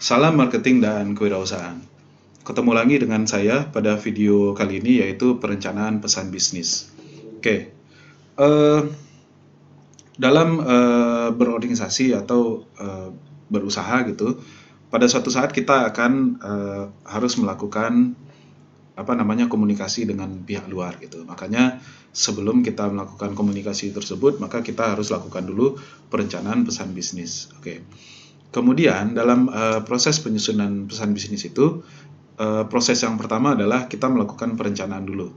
Salam marketing dan kewirausahaan. Ketemu lagi dengan saya pada video kali ini, yaitu perencanaan pesan bisnis. Oke, dalam berorganisasi atau berusaha gitu, pada suatu saat kita akan harus melakukan komunikasi dengan pihak luar gitu. Makanya sebelum kita melakukan komunikasi tersebut, maka kita harus lakukan dulu perencanaan pesan bisnis. Oke. Kemudian dalam proses penyusunan pesan bisnis itu, proses yang pertama adalah kita melakukan perencanaan dulu.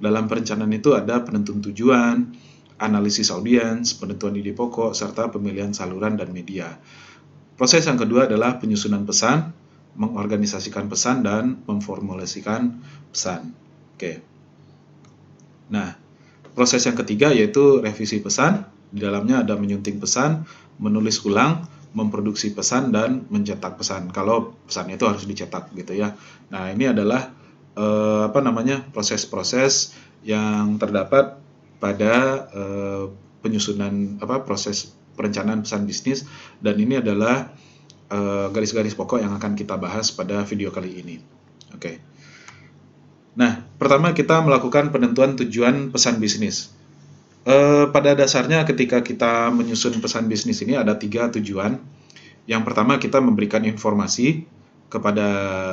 Dalam perencanaan itu ada penentuan tujuan, analisis audiens, penentuan ide pokok, serta pemilihan saluran dan media. Proses yang kedua adalah penyusunan pesan, mengorganisasikan pesan, dan memformulasikan pesan. Oke. Nah, proses yang ketiga yaitu revisi pesan. Di dalamnya ada menyunting pesan, menulis ulang, memproduksi pesan, dan mencetak pesan. Kalau pesannya itu harus dicetak gitu ya. Nah, ini adalah proses-proses yang terdapat pada penyusunan proses perencanaan pesan bisnis, dan ini adalah garis-garis pokok yang akan kita bahas pada video kali ini. Oke. Nah, pertama kita melakukan penentuan tujuan pesan bisnis. Pada dasarnya ketika kita menyusun pesan bisnis ini ada 3 tujuan. Yang pertama kita memberikan informasi kepada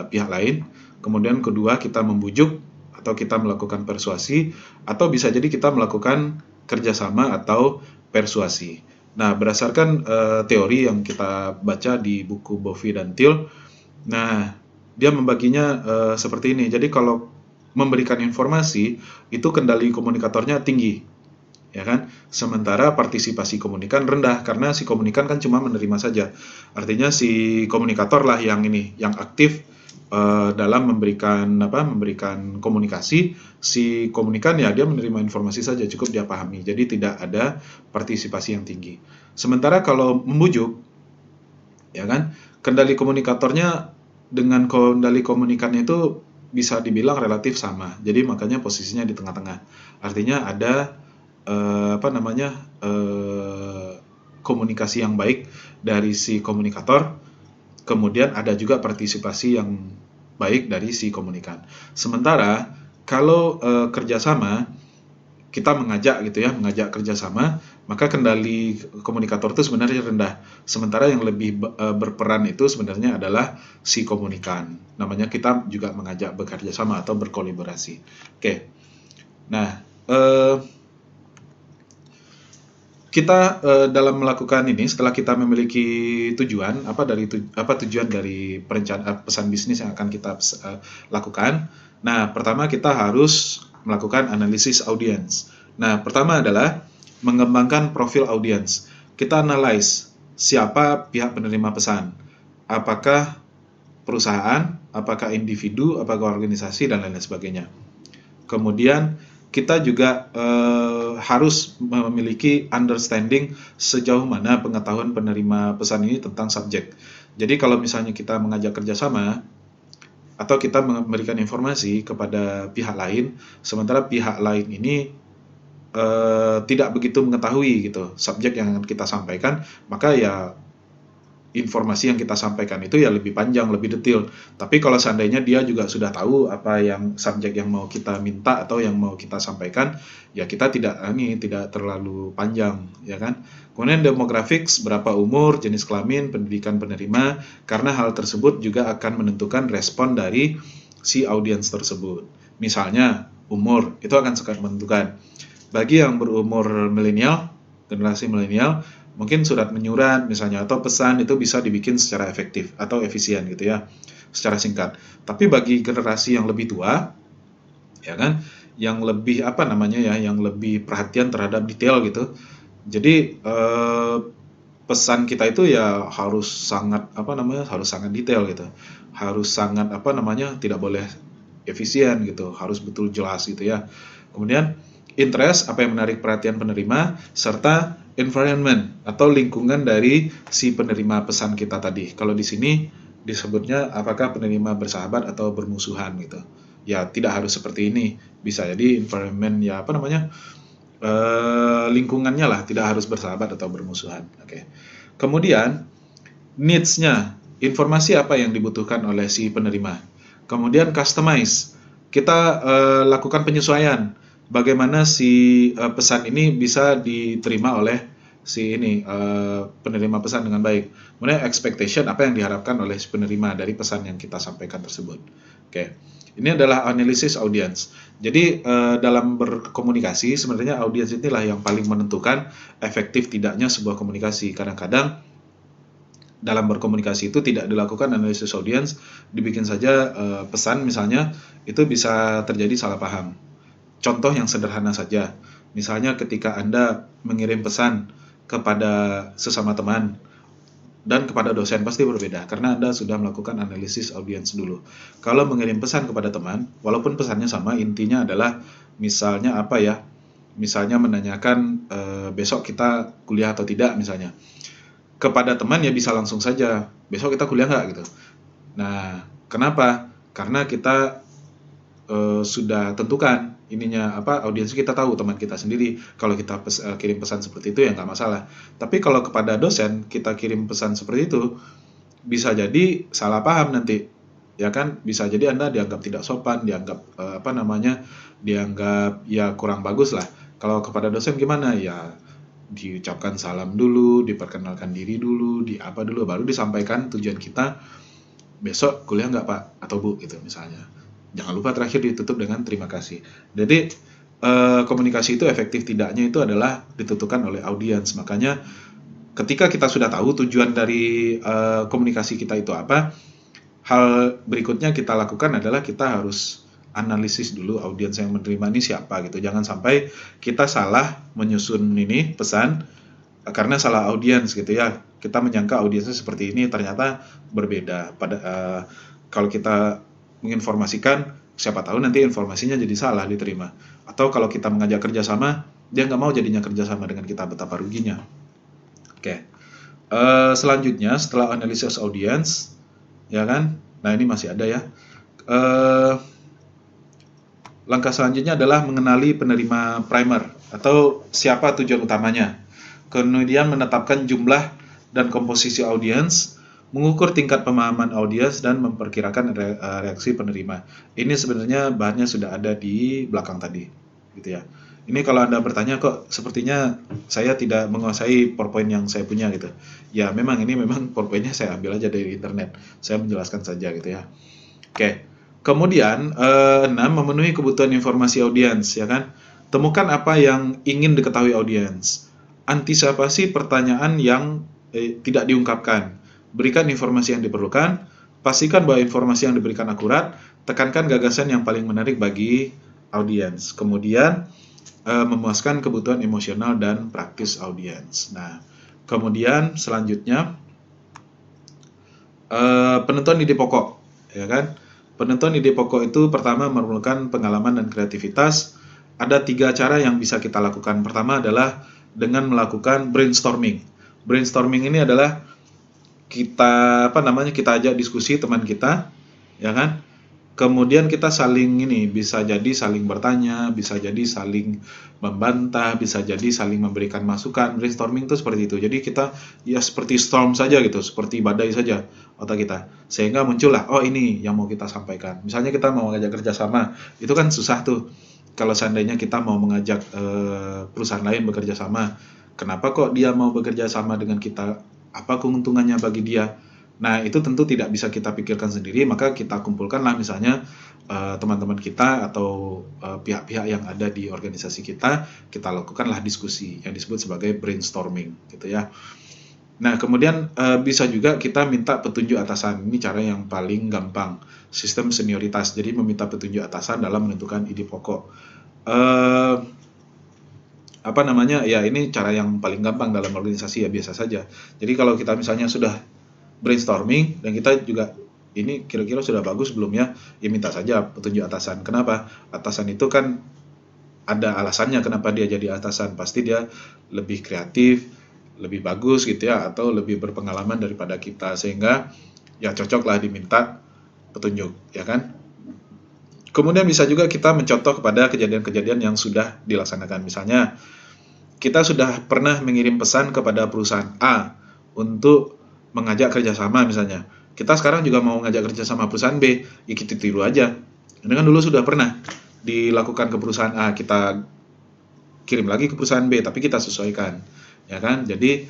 pihak lain. Kemudian kedua kita membujuk atau kita melakukan persuasi, atau bisa jadi kita melakukan kerjasama atau persuasi. Nah, berdasarkan teori yang kita baca di buku Bovey dan Thiel, nah dia membaginya seperti ini. Jadi kalau memberikan informasi itu kendali komunikatornya tinggi, ya kan? Sementara partisipasi komunikan rendah, karena si komunikan kan cuma menerima saja. Artinya si komunikator lah yang aktif dalam memberikan komunikasi. Si komunikan ya dia menerima informasi saja, cukup dia pahami. Jadi tidak ada partisipasi yang tinggi. Sementara kalau membujuk, ya kan, kendali komunikatornya dengan kendali komunikannya itu bisa dibilang relatif sama. Jadi makanya posisinya di tengah-tengah. Artinya ada komunikasi yang baik dari si komunikator, kemudian ada juga partisipasi yang baik dari si komunikan. Sementara kalau kerjasama, kita mengajak kerjasama, maka kendali komunikator itu sebenarnya rendah. Sementara yang lebih berperan itu sebenarnya adalah si komunikan. Namanya kita juga mengajak bekerja sama atau berkolaborasi. Oke. Nah, kita dalam melakukan ini, setelah kita memiliki tujuan tujuan dari perencanaan pesan bisnis yang akan kita lakukan. Nah, pertama kita harus melakukan analisis audiens. Nah, pertama adalah mengembangkan profil audiens. Kita analyze siapa pihak penerima pesan. Apakah perusahaan, apakah individu, apakah organisasi, dan lain sebagainya. Kemudian kita juga harus memiliki understanding sejauh mana pengetahuan penerima pesan ini tentang subjek. Jadi kalau misalnya kita mengajak kerjasama atau kita memberikan informasi kepada pihak lain, sementara pihak lain ini tidak begitu mengetahui gitu subjek yang akan kita sampaikan, maka ya informasi yang kita sampaikan itu ya lebih panjang, lebih detail. Tapi kalau seandainya dia juga sudah tahu apa yang subjek yang mau kita minta atau yang mau kita sampaikan, ya kita tidak terlalu panjang, ya kan? Kemudian demographics, berapa umur, jenis kelamin, pendidikan penerima, karena hal tersebut juga akan menentukan respon dari si audiens tersebut. Misalnya umur, itu akan sangat menentukan. Bagi yang berumur milenial, generasi milenial, mungkin surat menyurat misalnya atau pesan itu bisa dibikin secara efektif atau efisien gitu ya, secara singkat. Tapi bagi generasi yang lebih tua, ya kan, yang lebih yang lebih perhatian terhadap detail gitu. Jadi pesan kita itu ya harus sangat harus sangat detail gitu. Harus sangat tidak boleh efisien gitu, harus betul jelas gitu ya. Kemudian interest, apa yang menarik perhatian penerima, serta environment atau lingkungan dari si penerima pesan kita tadi. Kalau di sini disebutnya apakah penerima bersahabat atau bermusuhan gitu. Ya tidak harus seperti ini. Bisa jadi environment ya lingkungannya lah, tidak harus bersahabat atau bermusuhan. Oke. Kemudian needs-nya. informasi apa yang dibutuhkan oleh si penerima. Kemudian customize, kita lakukan penyesuaian bagaimana si pesan ini bisa diterima oleh si ini penerima pesan dengan baik. Kemudian expectation, apa yang diharapkan oleh si penerima dari pesan yang kita sampaikan tersebut. Oke. Ini adalah analisis audience. Jadi dalam berkomunikasi sebenarnya audiens inilah yang paling menentukan efektif tidaknya sebuah komunikasi. Kadang-kadang dalam berkomunikasi itu tidak dilakukan analisis audiens, dibikin saja pesan misalnya, itu bisa terjadi salah paham. Contoh yang sederhana saja, misalnya ketika Anda mengirim pesan kepada sesama teman dan kepada dosen pasti berbeda, karena Anda sudah melakukan analisis audiens dulu. Kalau mengirim pesan kepada teman, walaupun pesannya sama, intinya adalah misalnya apa ya, misalnya menanyakan besok kita kuliah atau tidak misalnya. Kepada teman ya bisa langsung saja, besok kita kuliah nggak gitu. Nah, kenapa? Karena kita sudah tentukan ininya apa, audiens kita tahu, teman kita sendiri. Kalau kita kirim pesan seperti itu ya nggak masalah. Tapi kalau kepada dosen kita kirim pesan seperti itu, bisa jadi salah paham nanti, ya kan? Bisa jadi Anda dianggap tidak sopan, dianggap dianggap ya kurang bagus lah. Kalau kepada dosen gimana ya, diucapkan salam dulu, diperkenalkan diri dulu, di apa dulu, baru disampaikan tujuan kita, besok kuliah nggak Pak atau Bu gitu misalnya. Jangan lupa terakhir ditutup dengan terima kasih. Jadi komunikasi itu efektif tidaknya itu adalah ditentukan oleh audiens. Makanya ketika kita sudah tahu tujuan dari komunikasi kita itu apa, hal berikutnya kita lakukan adalah kita harus analisis dulu audiens yang menerima ini siapa gitu. Jangan sampai kita salah menyusun ini pesan karena salah audiens gitu ya. Kita menyangka audiensnya seperti ini, ternyata berbeda. Kalau kita menginformasikan, siapa tahu nanti informasinya jadi salah diterima. Atau kalau kita mengajak kerjasama, dia nggak mau jadinya kerjasama dengan kita, betapa ruginya. Oke. Selanjutnya setelah analisis audiens, ya kan? Nah ini masih ada ya. Langkah selanjutnya adalah mengenali penerima primer atau siapa tujuan utamanya. Kemudian menetapkan jumlah dan komposisi audiens, mengukur tingkat pemahaman audiens dan memperkirakan reaksi penerima. Ini sebenarnya bahannya sudah ada di belakang tadi, gitu ya. Ini kalau Anda bertanya kok sepertinya saya tidak menguasai PowerPoint yang saya punya gitu. Ya memang ini memang PowerPoint-nya saya ambil aja dari internet. Saya menjelaskan saja gitu ya. Oke. Kemudian 6, memenuhi kebutuhan informasi audiens, ya kan? Temukan apa yang ingin diketahui audiens. Antisipasi pertanyaan yang tidak diungkapkan. Berikan informasi yang diperlukan, pastikan bahwa informasi yang diberikan akurat, tekankan gagasan yang paling menarik bagi audiens. Kemudian memuaskan kebutuhan emosional dan praktis audiens. Nah, kemudian selanjutnya penentuan ide pokok, ya kan? Penentuan ide pokok itu pertama memerlukan pengalaman dan kreativitas. Ada 3 cara yang bisa kita lakukan. Pertama adalah dengan melakukan brainstorming. Brainstorming ini adalah kita kita ajak diskusi teman kita, ya kan? Kemudian kita saling bisa jadi saling bertanya, bisa jadi saling membantah, bisa jadi saling memberikan masukan. Brainstorming itu seperti itu. Jadi kita ya seperti storm saja gitu, seperti badai saja otak kita. Sehingga muncullah, oh ini yang mau kita sampaikan. Misalnya kita mau mengajak kerjasama, itu kan susah tuh. Kalau seandainya kita mau mengajak perusahaan lain bekerja sama, kenapa kok dia mau bekerja sama dengan kita? Apa keuntungannya bagi dia? Nah, itu tentu tidak bisa kita pikirkan sendiri, maka kita kumpulkanlah misalnya teman-teman kita atau pihak-pihak yang ada di organisasi kita lakukanlah diskusi yang disebut sebagai brainstorming, gitu ya. Nah, kemudian bisa juga kita minta petunjuk atasan. Ini cara yang paling gampang, sistem senioritas. Jadi meminta petunjuk atasan dalam menentukan ide pokok. Ya ini cara yang paling gampang dalam organisasi ya biasa saja. Jadi kalau kita misalnya sudah brainstorming dan kita juga ini kira-kira sudah bagus belum ya minta saja petunjuk atasan. Kenapa? Atasan itu kan ada alasannya kenapa dia jadi atasan. Pasti dia lebih kreatif, lebih bagus gitu ya, atau lebih berpengalaman daripada kita, sehingga ya cocoklah diminta petunjuk, ya kan? Kemudian bisa juga kita mencontoh kepada kejadian-kejadian yang sudah dilaksanakan. Misalnya kita sudah pernah mengirim pesan kepada perusahaan A untuk mengajak kerjasama misalnya. kita sekarang juga mau ngajak kerja sama perusahaan B, ya kita tiru aja. Ini kan dulu sudah pernah dilakukan ke perusahaan A, kita kirim lagi ke perusahaan B, tapi kita sesuaikan, ya kan? Jadi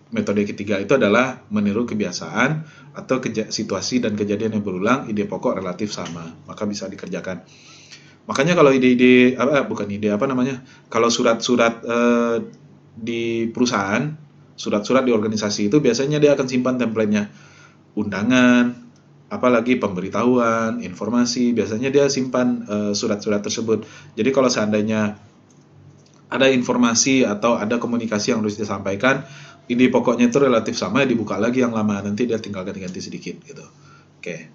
metode ketiga itu adalah meniru kebiasaan atau situasi dan kejadian yang berulang, ide pokok relatif sama, maka bisa dikerjakan. Makanya kalau ide-ide kalau surat-surat di perusahaan, surat-surat di organisasi itu biasanya dia akan simpan template-nya, undangan, apalagi pemberitahuan, informasi, biasanya dia simpan surat-surat tersebut. Jadi kalau seandainya ada informasi atau ada komunikasi yang harus disampaikan, ide pokoknya itu relatif sama, dibuka lagi yang lama, nanti dia tinggal ganti-ganti sedikit gitu. Oke.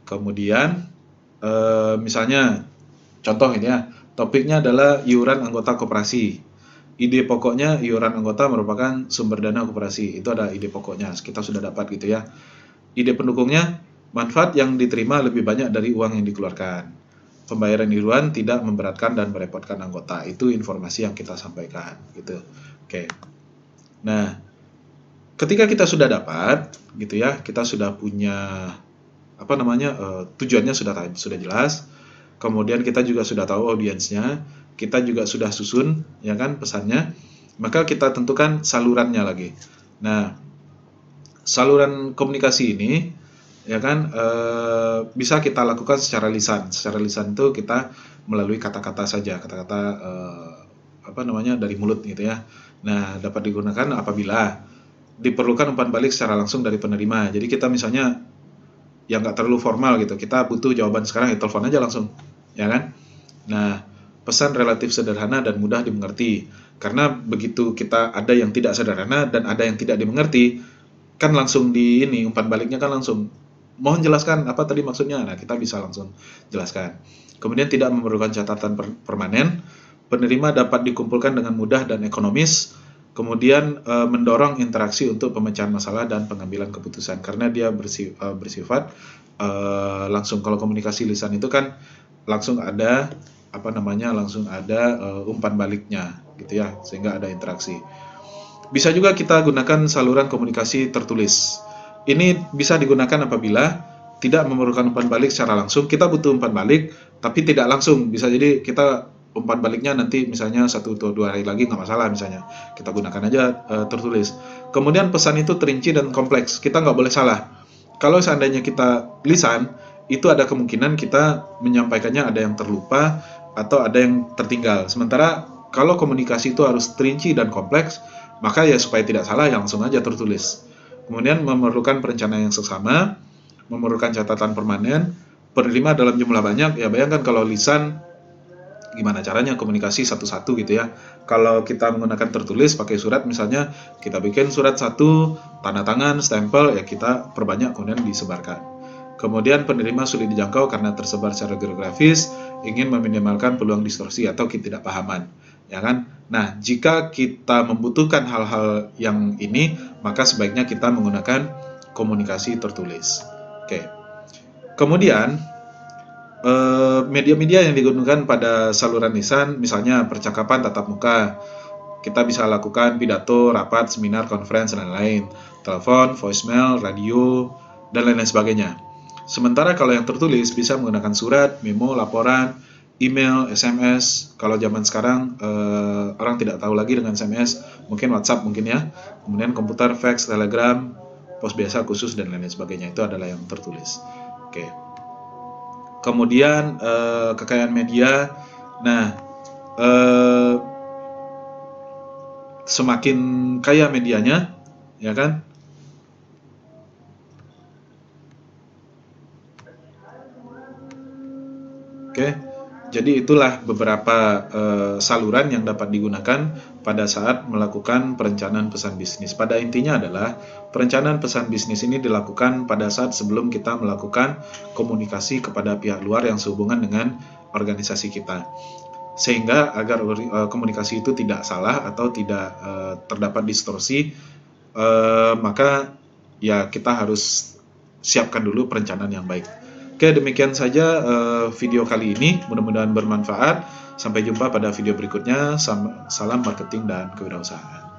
Kemudian misalnya contoh ini ya, topiknya adalah iuran anggota koperasi. Ide pokoknya iuran anggota merupakan sumber dana koperasi. Itu ada ide pokoknya, kita sudah dapat gitu ya. Ide pendukungnya, manfaat yang diterima lebih banyak dari uang yang dikeluarkan. Pembayaran iuran tidak memberatkan dan merepotkan anggota. Itu informasi yang kita sampaikan gitu. Oke. Nah, ketika kita sudah dapat gitu ya, kita sudah punya tujuannya sudah jelas, kemudian kita juga sudah tahu audiensnya, kita juga sudah susun ya kan pesannya, maka kita tentukan salurannya lagi. Nah, saluran komunikasi ini ya kan bisa kita lakukan secara lisan. Secara lisan itu kita melalui kata-kata saja, kata-kata dari mulut gitu ya. Nah, dapat digunakan apabila diperlukan umpan balik secara langsung dari penerima. Jadi kita misalnya yang nggak terlalu formal gitu, kita butuh jawaban sekarang, ya telepon aja langsung, ya kan? Nah, pesan relatif sederhana dan mudah dimengerti, karena begitu kita ada yang tidak sederhana dan ada yang tidak dimengerti, kan langsung umpan baliknya kan langsung, mohon jelaskan apa tadi maksudnya, nah kita bisa langsung jelaskan. Kemudian tidak memerlukan catatan permanen, penerima dapat dikumpulkan dengan mudah dan ekonomis. Kemudian mendorong interaksi untuk pemecahan masalah dan pengambilan keputusan, karena dia bersifat langsung. Kalau komunikasi lisan itu kan langsung ada umpan baliknya gitu ya, sehingga ada interaksi. Bisa juga kita gunakan saluran komunikasi tertulis. Ini bisa digunakan apabila tidak memerlukan umpan balik secara langsung. Kita butuh umpan balik tapi tidak langsung, bisa jadi kita umpan baliknya nanti misalnya 1 atau 2 hari lagi, nggak masalah, misalnya kita gunakan aja tertulis. Kemudian pesan itu terinci dan kompleks, kita nggak boleh salah. Kalau seandainya kita lisan, itu ada kemungkinan kita menyampaikannya ada yang terlupa atau ada yang tertinggal. Sementara kalau komunikasi itu harus terinci dan kompleks, maka ya supaya tidak salah ya langsung aja tertulis. Kemudian memerlukan perencanaan yang seksama, memerlukan catatan permanen, penerima dalam jumlah banyak. Ya bayangkan kalau lisan, gimana caranya komunikasi satu-satu gitu ya. Kalau kita menggunakan tertulis pakai surat, misalnya kita bikin surat 1, tanda tangan, stempel, ya kita perbanyak kemudian disebarkan. Kemudian penerima sulit dijangkau karena tersebar secara geografis, ingin meminimalkan peluang distorsi atau ketidakpahaman, ya kan? Nah, jika kita membutuhkan hal-hal yang ini, maka sebaiknya kita menggunakan komunikasi tertulis. Oke. Kemudian media-media yang digunakan pada saluran lisan, misalnya percakapan tatap muka, kita bisa lakukan pidato, rapat, seminar, conference, dan lain-lain, telepon, voicemail, radio, dan lain-lain sebagainya. Sementara kalau yang tertulis bisa menggunakan surat, memo, laporan, email, SMS. Kalau zaman sekarang orang tidak tahu lagi dengan SMS, mungkin WhatsApp mungkin ya. Kemudian komputer, fax, telegram, pos biasa khusus, dan lain-lain sebagainya. Itu adalah yang tertulis. Oke. Kemudian kekayaan media. Nah, semakin kaya medianya, ya kan? Oke, jadi itulah beberapa saluran yang dapat digunakan pada saat melakukan perencanaan pesan bisnis. Pada intinya adalah perencanaan pesan bisnis ini dilakukan pada saat sebelum kita melakukan komunikasi kepada pihak luar yang sehubungan dengan organisasi kita. Sehingga agar komunikasi itu tidak salah atau tidak terdapat distorsi, maka ya kita harus siapkan dulu perencanaan yang baik. Oke, demikian saja video kali ini. Mudah-mudahan bermanfaat. Sampai jumpa pada video berikutnya. Salam marketing dan kewirausahaan.